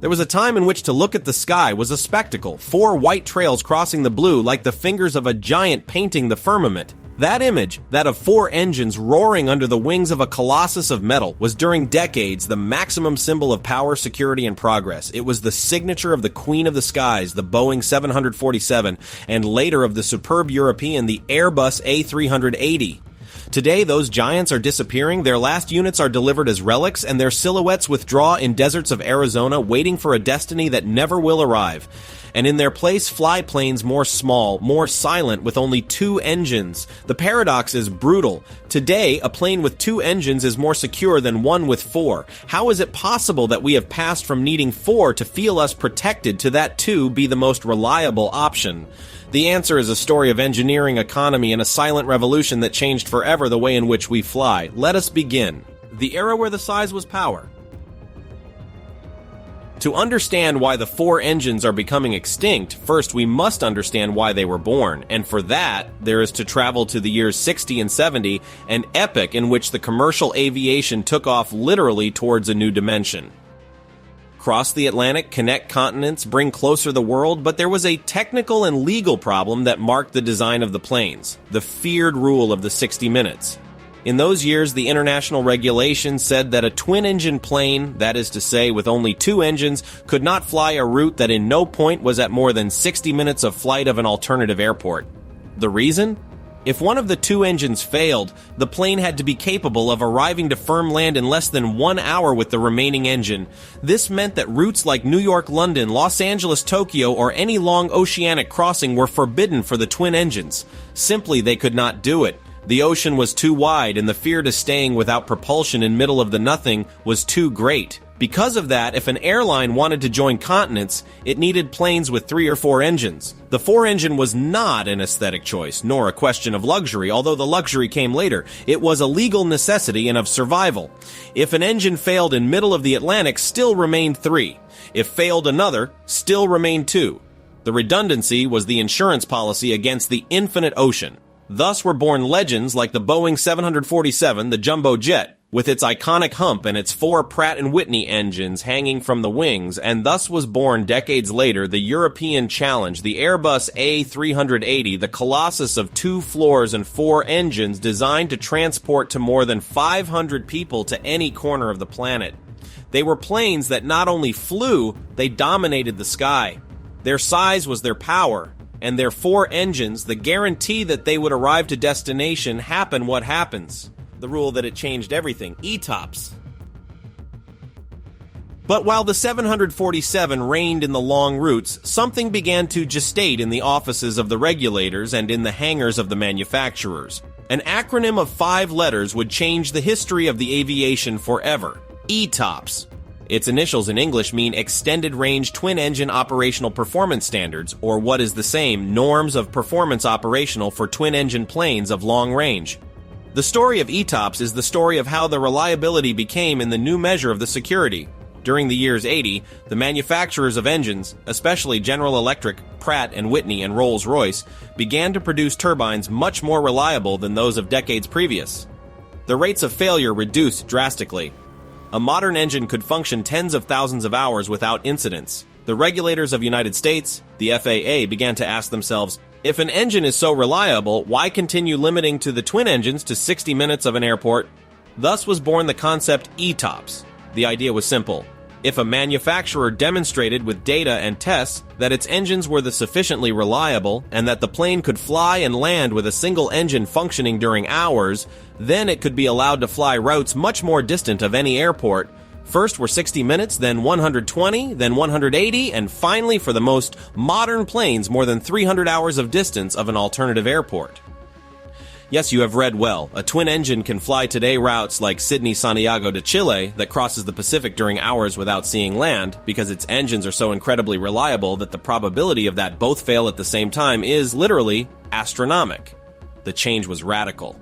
There was a time in which to look at the sky was a spectacle, 4 white trails crossing the blue like the fingers of a giant painting the firmament. That image, that of 4 engines roaring under the wings of a colossus of metal, was during decades the maximum symbol of power, security, and progress. It was the signature of the Queen of the Skies, the Boeing 747, and later of the superb European, the Airbus A380. Today, those giants are disappearing, their last units are delivered as relics, and their silhouettes withdraw in deserts of Arizona, waiting for a destiny that never will arrive. And in their place fly planes more small, more silent, with only 2 engines. The paradox is brutal. Today, a plane with 2 engines is more secure than one with 4. How is it possible that we have passed from needing 4 to feel us protected to that 2 be the most reliable option? The answer is a story of engineering, economy, and a silent revolution that changed forever the way in which we fly. Let us begin. The era where the size was power. To understand why the 4 engines are becoming extinct, first we must understand why they were born, and for that, there is to travel to the years 60 and 70, an epoch in which the commercial aviation took off literally towards a new dimension. Cross the Atlantic, connect continents, bring closer the world, but there was a technical and legal problem that marked the design of the planes, the feared rule of the 60 minutes. In those years, the international regulation said that a twin-engine plane, that is to say with only 2 engines, could not fly a route that in no point was at more than 60 minutes of flight of an alternative airport. The reason? If one of the 2 engines failed, the plane had to be capable of arriving to firm land in less than 1 hour with the remaining engine. This meant that routes like New York-London, Los Angeles-Tokyo, or any long oceanic crossing were forbidden for the twin engines. Simply, they could not do it. The ocean was too wide, and the fear to staying without propulsion in middle of the nothing was too great. Because of that, if an airline wanted to join continents, it needed planes with 3 or 4 engines. The 4-engine was not an aesthetic choice, nor a question of luxury, although the luxury came later. It was a legal necessity and of survival. If an engine failed in middle of the Atlantic, still remained 3. If failed another, still remained 2. The redundancy was the insurance policy against the infinite ocean. Thus were born legends like the Boeing 747, the jumbo jet, with its iconic hump and its 4 Pratt & Whitney engines hanging from the wings, and thus was born decades later the European challenge, the Airbus A380, the colossus of 2 floors and 4 engines designed to transport to more than 500 people to any corner of the planet. They were planes that not only flew, they dominated the sky. Their size was their power, and their 4 engines, the guarantee that they would arrive to destination, happen what happens. The rule that it changed everything, ETOPS. But while the 747 reigned in the long routes, something began to gestate in the offices of the regulators and in the hangars of the manufacturers. An acronym of 5 letters would change the history of the aviation forever. ETOPS. Its initials in English mean Extended Range Twin Engine Operational Performance Standards, or what is the same, Norms of Performance Operational for Twin Engine Planes of Long Range. The story of ETOPS is the story of how the reliability became in the new measure of the security. During the years 80, the manufacturers of engines, especially General Electric, Pratt & Whitney, and Rolls-Royce, began to produce turbines much more reliable than those of decades previous. The rates of failure reduced drastically. A modern engine could function tens of thousands of hours without incidents. The regulators of the United States, the FAA, began to ask themselves, if an engine is so reliable, why continue limiting to the twin engines to 60 minutes of an airport? Thus was born the concept ETOPS. The idea was simple. If a manufacturer demonstrated with data and tests that its engines were sufficiently reliable and that the plane could fly and land with a single engine functioning during hours, then it could be allowed to fly routes much more distant of any airport. First were 60 minutes, then 120, then 180, and finally for the most modern planes more than 300 hours of distance of an alternative airport. Yes, you have read well. A twin engine can fly today routes like Sydney-Santiago de Chile that crosses the Pacific during hours without seeing land because its engines are so incredibly reliable that the probability of that both fail at the same time is literally astronomical. The change was radical.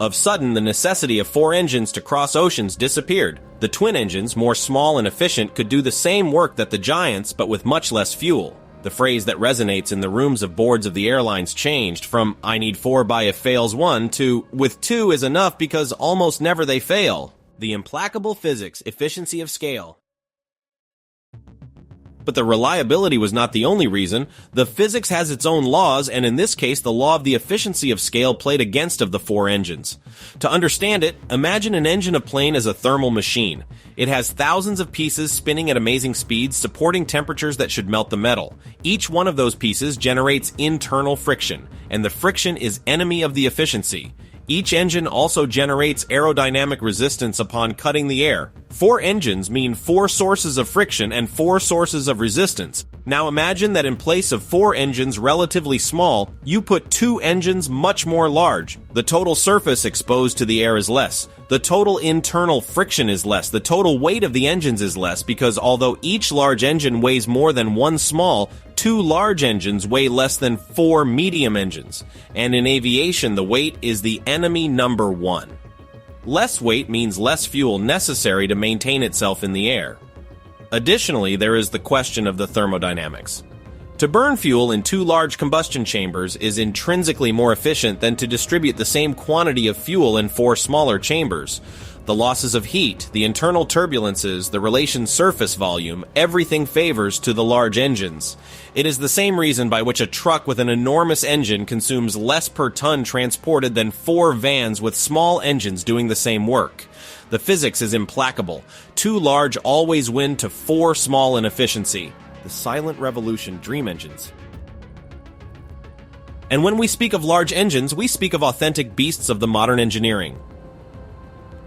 Of sudden, the necessity of 4 engines to cross oceans disappeared. The twin engines, more small and efficient, could do the same work that the giants, but with much less fuel. The phrase that resonates in the rooms of boards of the airlines changed from, I need 4 by if fails 1, to, with 2 is enough because almost never they fail. The implacable physics, efficiency of scale. But the reliability was not the only reason. The physics has its own laws, and in this case, the law of the efficiency of scale played against of the four engines. To understand it, imagine an engine of plane as a thermal machine. It has thousands of pieces spinning at amazing speeds, supporting temperatures that should melt the metal. Each one of those pieces generates internal friction, and the friction is enemy of the efficiency. Each engine also generates aerodynamic resistance upon cutting the air. Four engines mean four sources of friction and four sources of resistance. Now imagine that in place of four engines relatively small, you put two engines much more large. The total surface exposed to the air is less. The total internal friction is less. The total weight of the engines is less because although each large engine weighs more than one small, two large engines weigh less than four medium engines. And in aviation, the weight is the enemy number one. Less weight means less fuel necessary to maintain itself in the air. Additionally, there is the question of the thermodynamics. To burn fuel in two large combustion chambers is intrinsically more efficient than to distribute the same quantity of fuel in four smaller chambers. The losses of heat, the internal turbulences, the relation surface volume, everything favors to the large engines. It is the same reason by which a truck with an enormous engine consumes less per ton transported than four vans with small engines doing the same work. The physics is implacable. Two large always win to four small in efficiency. The silent revolution, dream engines. And when we speak of large engines, we speak of authentic beasts of the modern engineering.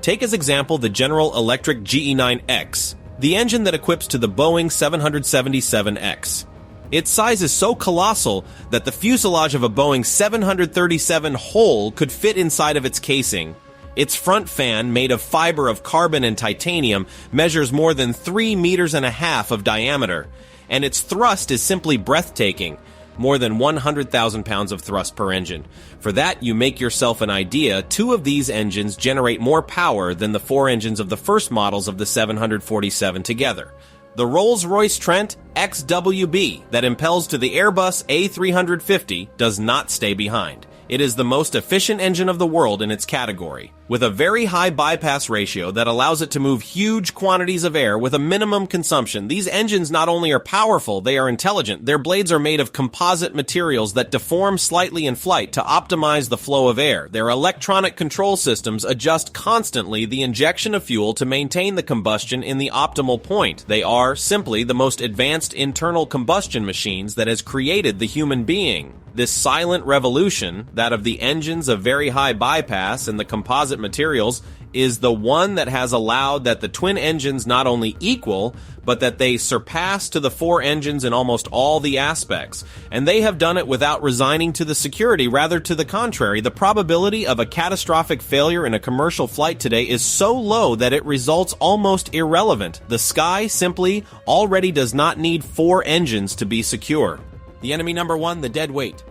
Take as example the General Electric GE9X, the engine that equips to the Boeing 777X. Its size is so colossal that the fuselage of a Boeing 737 whole could fit inside of its casing. Its front fan, made of fiber of carbon and titanium, measures more than 3.5 meters of diameter, and its thrust is simply breathtaking. More than 100,000 pounds of thrust per engine. For that, you make yourself an idea. Two of these engines generate more power than the four engines of the first models of the 747 together. The Rolls-Royce Trent XWB that impels to the Airbus A350 does not stay behind. It is the most efficient engine of the world in its category, with a very high bypass ratio that allows it to move huge quantities of air with a minimum consumption. These engines not only are powerful, they are intelligent. Their blades are made of composite materials that deform slightly in flight to optimize the flow of air. Their electronic control systems adjust constantly the injection of fuel to maintain the combustion in the optimal point. They are simply the most advanced internal combustion machines that has created the human being. This silent revolution, that of the engines of very high bypass and the composite materials, is the one that has allowed that the twin engines not only equal, but that they surpass to the four engines in almost all the aspects. And they have done it without resigning to the security, rather to the contrary. The probability of a catastrophic failure in a commercial flight today is so low that it results almost irrelevant. The sky simply already does not need four engines to be secure. The enemy number one, the dead weight.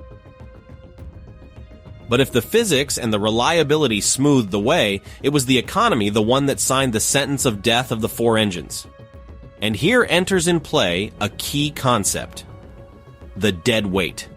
But if the physics and the reliability smoothed the way, it was the economy the one that signed the sentence of death of the four engines. And here enters in play a key concept: the dead weight.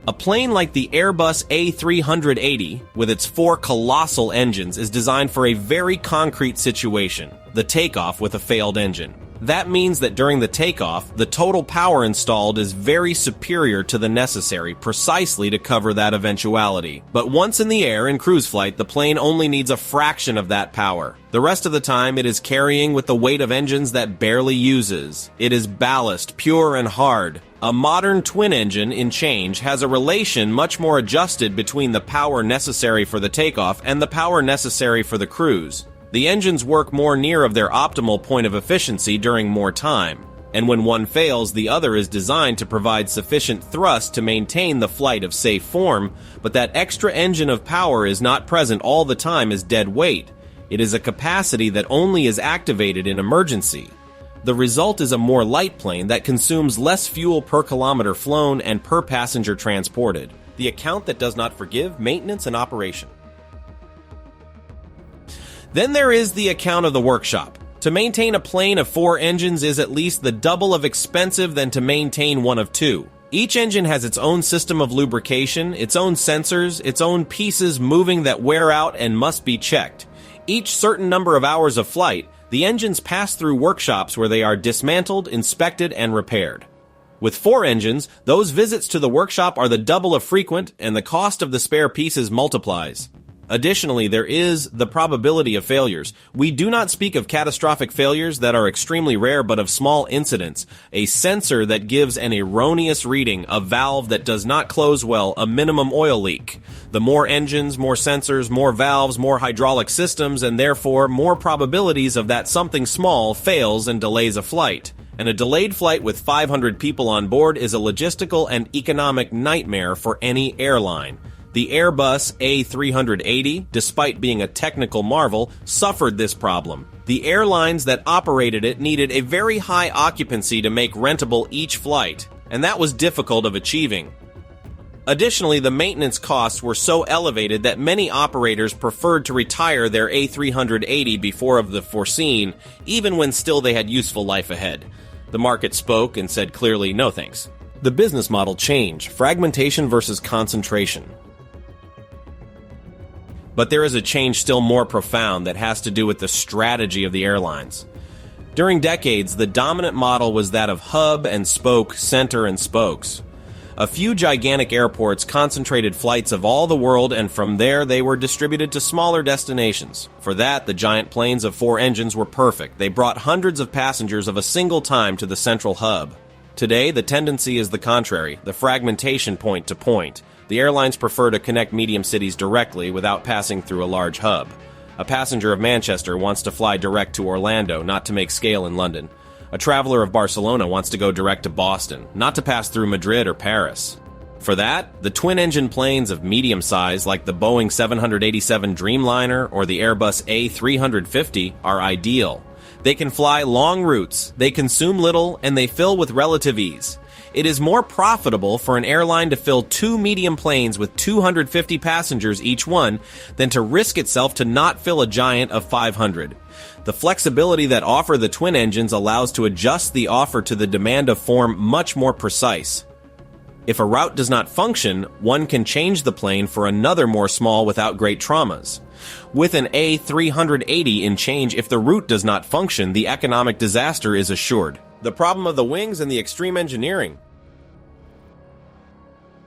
A plane like the Airbus A380, with its four colossal engines, is designed for a very concrete situation: the takeoff with a failed engine. That means that during the takeoff, the total power installed is very superior to the necessary, precisely to cover that eventuality. But once in the air in cruise flight, the plane only needs a fraction of that power. The rest of the time, it is carrying with the weight of engines that barely uses. It is ballast, pure and hard. A modern twin engine in change has a relation much more adjusted between the power necessary for the takeoff and the power necessary for the cruise. The engines work more near of their optimal point of efficiency during more time, and when one fails, the other is designed to provide sufficient thrust to maintain the flight of safe form, but that extra engine of power is not present all the time as dead weight. It is a capacity that only is activated in emergency. The result is a more light plane that consumes less fuel per kilometer flown and per passenger transported. The account that does not forgive maintenance and operation. Then there is the account of the workshop. To maintain a plane of four engines is at least the double of expensive than to maintain one of two. Each engine has its own system of lubrication, its own sensors, its own pieces moving that wear out and must be checked. Each certain number of hours of flight, The engines pass through workshops where they are dismantled, inspected, and repaired. With 4 engines, those visits to the workshop are the double of frequent, and the cost of the spare pieces multiplies. Additionally, there is the probability of failures. We do not speak of catastrophic failures that are extremely rare, but of small incidents. A sensor that gives an erroneous reading, a valve that does not close well, a minimum oil leak. The more engines, more sensors, more valves, more hydraulic systems, and therefore more probabilities of that something small fails and delays a flight. And a delayed flight with 500 people on board is a logistical and economic nightmare for any airline. The Airbus A380, despite being a technical marvel, suffered this problem. The airlines that operated it needed a very high occupancy to make rentable each flight, and that was difficult of achieving. Additionally, the maintenance costs were so elevated that many operators preferred to retire their A380 before of the foreseen, even when still they had useful life ahead. The market spoke and said clearly, no thanks. The business model changed, fragmentation versus concentration. But there is a change still more profound that has to do with the strategy of the airlines. During decades, the dominant model was that of hub and spoke, center and spokes. A few gigantic airports concentrated flights of all the world, and from there they were distributed to smaller destinations. For that, the giant planes of 4 engines were perfect. They brought hundreds of passengers of a single time to the central hub. Today, the tendency is the contrary, the fragmentation point to point. The airlines prefer to connect medium cities directly without passing through a large hub. A passenger of Manchester wants to fly direct to Orlando, not to make scale in London. A traveler of Barcelona wants to go direct to Boston, not to pass through Madrid or Paris. For that, the twin-engine planes of medium size, like the Boeing 787 Dreamliner or the Airbus A340, are ideal. They can fly long routes, they consume little, and they fill with relative ease. It is more profitable for an airline to fill 2 medium planes with 250 passengers each one than to risk itself to not fill a giant of 500. The flexibility that offer the twin engines allows to adjust the offer to the demand of form much more precise. If a route does not function, one can change the plane for another more small without great traumas. With an A380 in change, if the route does not function, the economic disaster is assured. The problem of the wings and the extreme engineering.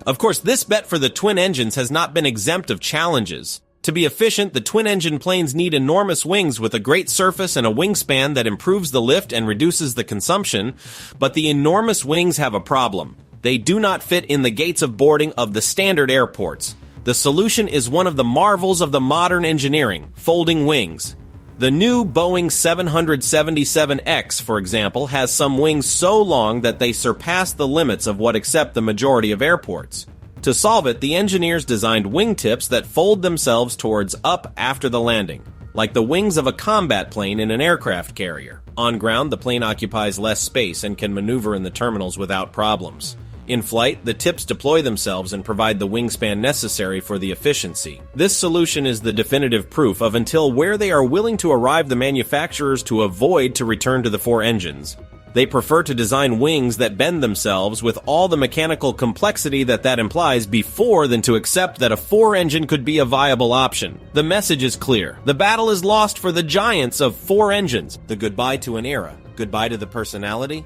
Of course, this bet for the twin engines has not been exempt of challenges. To be efficient, the twin-engine planes need enormous wings with a great surface and a wingspan that improves the lift and reduces the consumption, but the enormous wings have a problem. They do not fit in the gates of boarding of the standard airports. The solution is one of the marvels of the modern engineering, folding wings. The new Boeing 777X, for example, has some wings so long that they surpass the limits of what accept the majority of airports. To solve it, the engineers designed wingtips that fold themselves towards up after the landing, like the wings of a combat plane in an aircraft carrier. On ground, the plane occupies less space and can maneuver in the terminals without problems. In flight, the tips deploy themselves and provide the wingspan necessary for the efficiency. This solution is the definitive proof of until where they are willing to arrive the manufacturers to avoid to return to the 4 engines. They prefer to design wings that bend themselves with all the mechanical complexity that implies before than to accept that a 4-engine could be a viable option. The message is clear. The battle is lost for the giants of 4 engines. The goodbye to an era. Goodbye to the personality.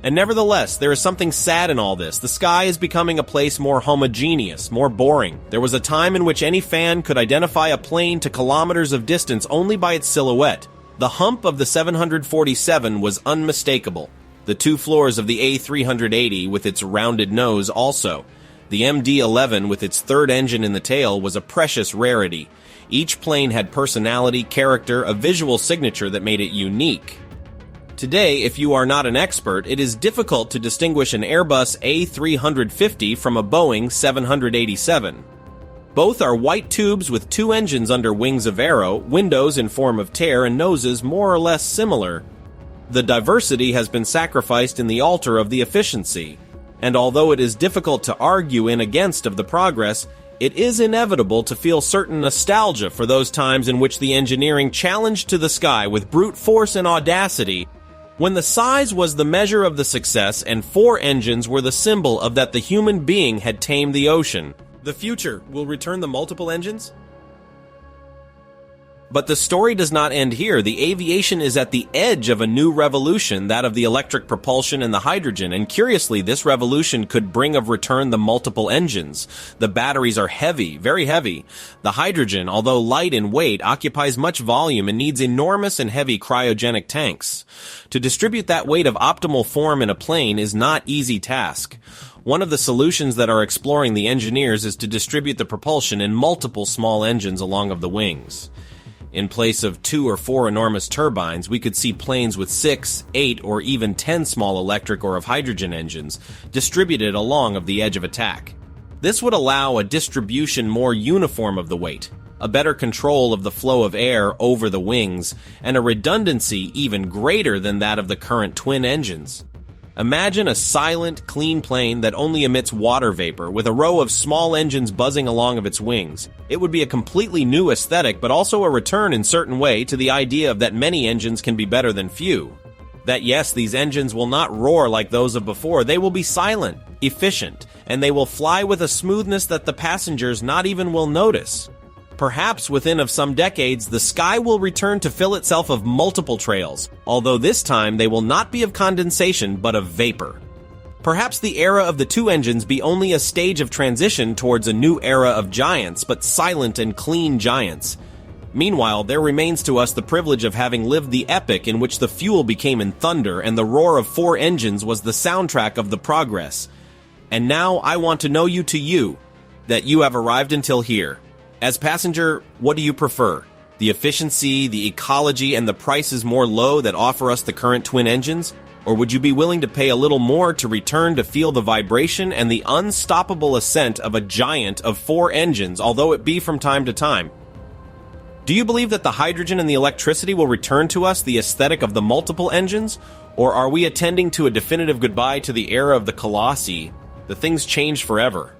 And nevertheless, there is something sad in all this. The sky is becoming a place more homogeneous, more boring. There was a time in which any fan could identify a plane to kilometers of distance only by its silhouette. The hump of the 747 was unmistakable. The 2 floors of the A380 with its rounded nose also. The MD-11 with its 3rd engine in the tail was a precious rarity. Each plane had personality, character, a visual signature that made it unique. Today, if you are not an expert, it is difficult to distinguish an Airbus A340 from a Boeing 787. Both are white tubes with 2 engines under wings of arrow, windows in form of tear, and noses more or less similar. The diversity has been sacrificed in the altar of the efficiency. And although it is difficult to argue in against of the progress, it is inevitable to feel certain nostalgia for those times in which the engineering challenged to the sky with brute force and audacity, when the size was the measure of the success and 4 engines were the symbol of that the human being had tamed the ocean. The future will return the multiple engines? But the story does not end here. The aviation is at the edge of a new revolution, that of the electric propulsion and the hydrogen, and curiously, this revolution could bring of return the multiple engines. The batteries are heavy, very heavy. The hydrogen, although light in weight, occupies much volume and needs enormous and heavy cryogenic tanks. To distribute that weight of optimal form in a plane is not easy task. One of the solutions that are exploring the engineers is to distribute the propulsion in multiple small engines along of the wings. In place of 2 or 4 enormous turbines, we could see planes with 6, 8, or even 10 small electric or of hydrogen engines distributed along of the edge of attack. This would allow a distribution more uniform of the weight, a better control of the flow of air over the wings, and a redundancy even greater than that of the current twin engines. Imagine a silent, clean plane that only emits water vapor with a row of small engines buzzing along of its wings. It would be a completely new aesthetic, but also a return in certain way to the idea of that many engines can be better than few. That yes, these engines will not roar like those of before. They will be silent, efficient, and they will fly with a smoothness that the passengers not even will notice. Perhaps within of some decades, the sky will return to fill itself of multiple trails, although this time they will not be of condensation but of vapor. Perhaps the era of the two engines be only a stage of transition towards a new era of giants, but silent and clean giants. Meanwhile, there remains to us the privilege of having lived the epoch in which the fuel became in thunder and the roar of 4 engines was the soundtrack of the progress. And now I want to know you to you, that you have arrived until here. As passenger, what do you prefer? The efficiency, the ecology, and the prices more low that offer us the current twin engines? Or would you be willing to pay a little more to return to feel the vibration and the unstoppable ascent of a giant of 4 engines, although it be from time to time? Do you believe that the hydrogen and the electricity will return to us the aesthetic of the multiple engines? Or are we attending to a definitive goodbye to the era of the Colossi? The things changed forever.